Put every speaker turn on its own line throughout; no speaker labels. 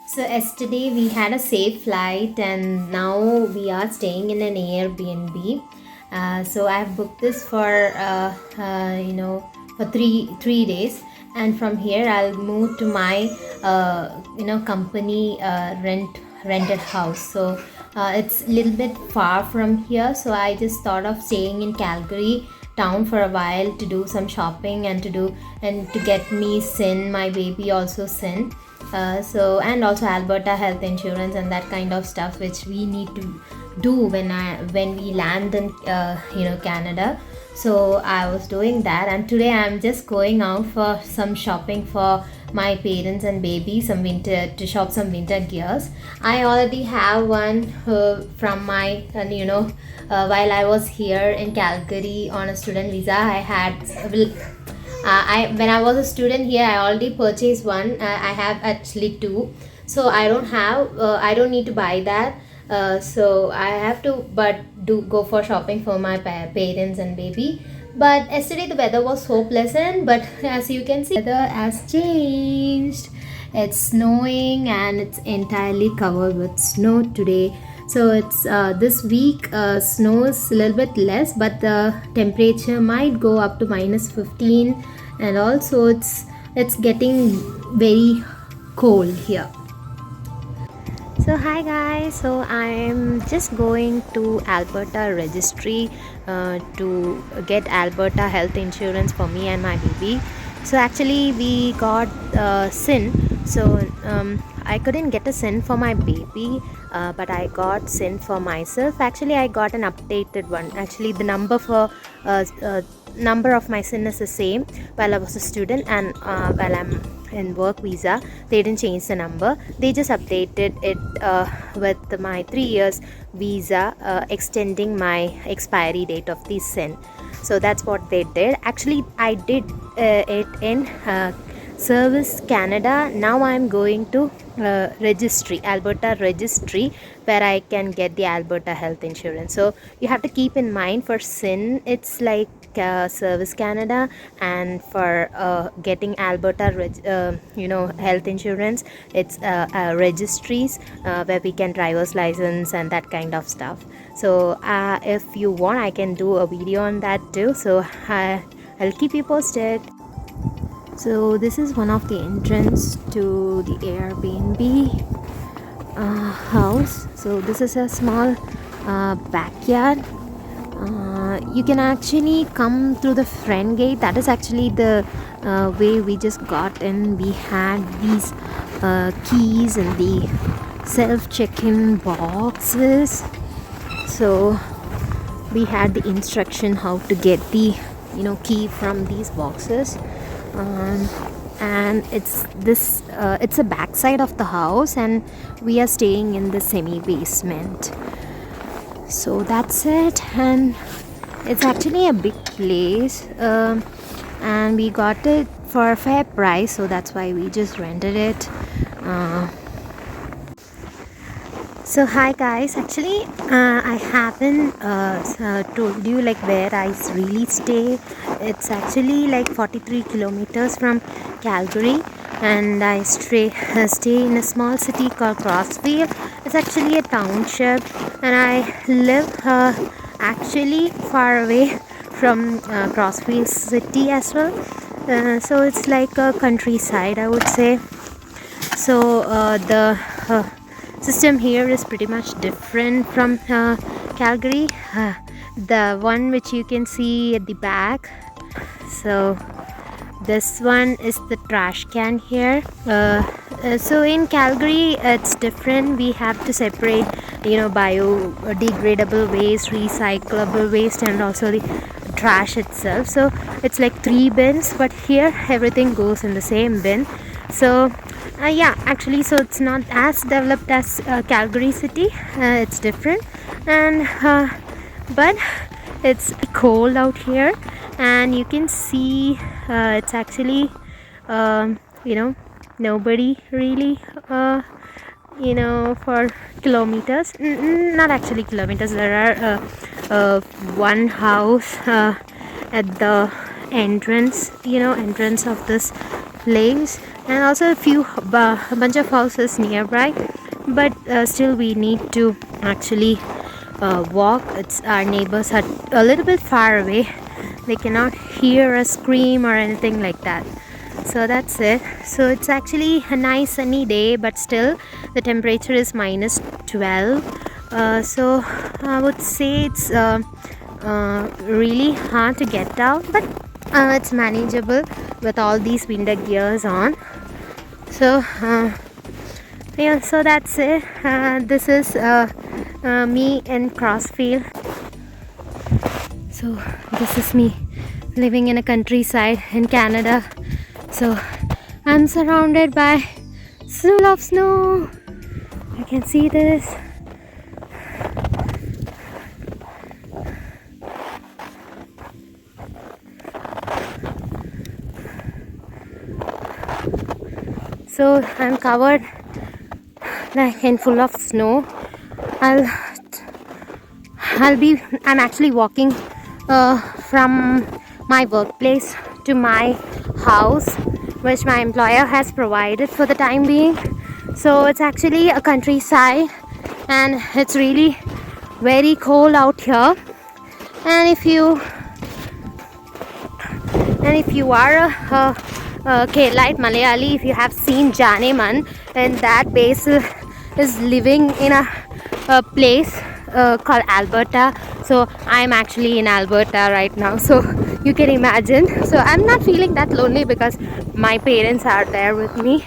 So yesterday we had a safe flight and now we are staying in an Airbnb. So I've booked this for for three days, and from here I'll move to my company rented house. So it's a little bit far from here, so I just thought of staying in Calgary town for a while to do some shopping and to get me Sin, my baby, also Sin. And also Alberta health insurance and that kind of stuff which we need to do when we land in Canada. So I was doing that, and today I'm just going out for some shopping for my parents and baby, some winter to shop some winter gears. I already have one from my while I was here in Calgary on a student visa. I when I was a student here, I already purchased one. I have actually two, so I don't need to buy that. So I have to but do go for shopping for my parents and baby. But yesterday the weather was so pleasant, but as you can see, weather has changed. It's snowing and it's entirely covered with snow today. So it's this week snow is a little bit less, but the temperature might go up to -15, and also it's getting very cold here. So hi guys, so I'm just going to Alberta registry to get Alberta health insurance for me and my baby. So actually we got SIN. So I couldn't get a SIN for my baby, but I got SIN for myself. Actually I got an updated one. Actually the number of my SIN is the same while I was a student, and while I'm in work visa they didn't change the number. They just updated it with my 3 years visa, extending my expiry date of the SIN. So that's what they did. Actually I did it in Service Canada. Now I'm going to registry, Alberta registry, where I can get the Alberta health insurance. So you have to keep in mind, for SIN it's like Service Canada, and for getting Alberta health insurance, it's registries where we can driver's license and that kind of stuff. So if you want, I can do a video on that too, so I'll keep you posted. So this is one of the entrance to the Airbnb house. So this is a small backyard. You can actually come through the front gate. That is actually the way we just got in. We had these keys in the self check-in boxes. So we had the instruction how to get the key from these boxes. And it's a backside of the house, and we are staying in the semi basement. So that's it, and it's actually a big place, and we got it for a fair price, so that's why we just rented it. So hi guys, actually I haven't told you like where I really stay. It's actually like 43 kilometers from Calgary, and I stay in a small city called Crossfield. It's actually a township, and I live actually far away from Crossfield city as well. So it's like a countryside, I would say. So the system here is pretty much different from Calgary. The one which you can see at the back, so this one is the trash can here. So in Calgary it's different. We have to separate biodegradable waste, recyclable waste, and also the trash itself. So it's like 3 bins, but here everything goes in the same bin. So actually, so it's not as developed as Calgary city. It's different, and but it's cold out here, and you can see it's actually nobody really for kilometers. Not actually kilometers. There are one house at the entrance of this place, and also a bunch of houses nearby, but still we need to actually walk. It's our neighbors are a little bit far away. They cannot hear us scream or anything like that. So that's it. So it's actually a nice sunny day, but still the temperature is minus 12. So I would say it's really hard to get out, but it's manageable with all these winter gears on. So yeah, so that's it. This is me in Crossfield. So this is me living in a countryside in Canada. So I'm surrounded by snow. You can see this. So I'm covered like in full of snow. I'm actually walking from my workplace to my house, which my employer has provided for the time being. So it's actually a countryside, and it's really very cold out here. And if you are a Keralite Malayali, if you have seen Janeman, and that base is living in a place called Alberta. So I'm actually in Alberta right now, so you can imagine. So I'm not feeling that lonely because my parents are there with me.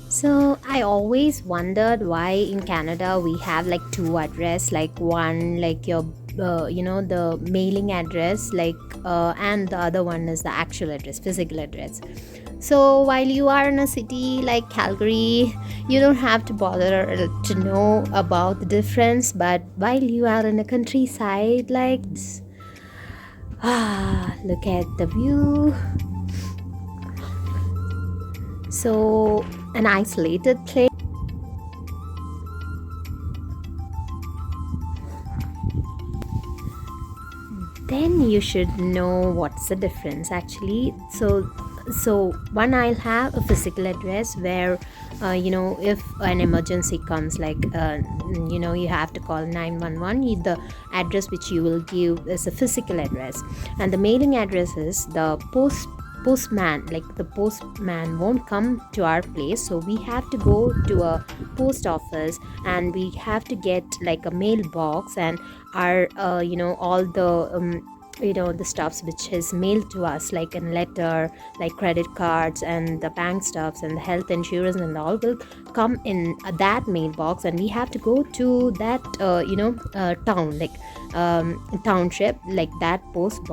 So I always wondered why in Canada we have like two address, like one like your the mailing address, like and the other one is the actual address, physical address. So while you are in a city like Calgary, you don't have to bother to know about the difference, but while you are in a countryside like this, look at the view. So an isolated place. Then you should know what's the difference actually. So one, I'll have a physical address where if an emergency comes, like you have to call 911, the address which you will give is a physical address, and the mailing address is the postman. Like the postman won't come to our place, so we have to go to a post office, and we have to get like a mailbox, and our all the the stuffs which is mailed to us, like a letter, like credit cards and the bank stuffs and the health insurance and all, will come in that mailbox, and we have to go to that town, like township, like that post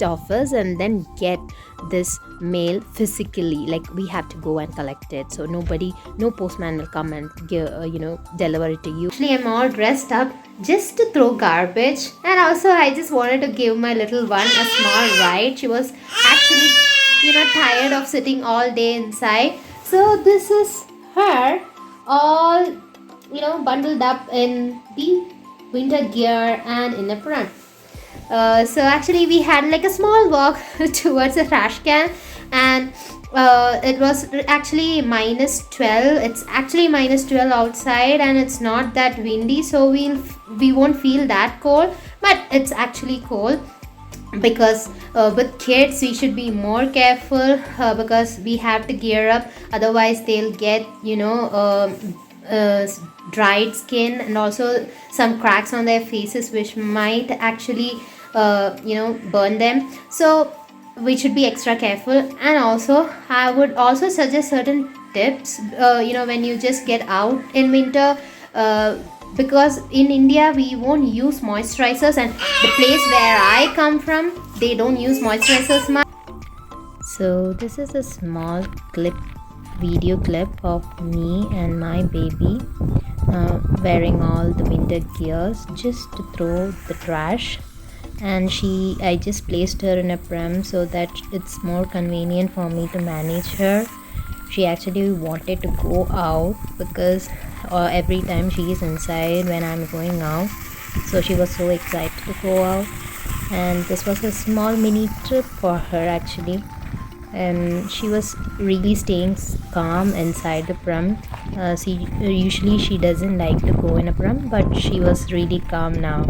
office, and then get this mail physically. Like we have to go and collect it, so no postman will come and give, deliver it to you. Actually, I'm all dressed up just to throw garbage, and also I just wanted to give my little one a small ride. She was actually tired of sitting all day inside, so this is her all bundled up in the winter gear and in a front. So actually we had like a small walk towards the trash can, and it was actually minus 12. It's actually minus 12 outside, and it's not that windy, so we won't feel that cold, but it's actually cold because with kids we should be more careful because we have to gear up, otherwise they'll get dried skin and also some cracks on their faces, which might actually burn them. So we should be extra careful. And also I would also suggest certain tips when you just get out in winter, because in India we won't use moisturizers, and the place where I come from, they don't use moisturizers much. So this is a small video clip of me and my baby wearing all the winter gears just to throw the trash, and I just placed her in a pram so that it's more convenient for me to manage her. She actually wanted to go out because every time she is inside when I'm going out, so she was so excited to go out. and this was a small mini trip for her actually. And she was really staying calm inside the pram. Usually she doesn't like to go in a pram, but she was really calm now.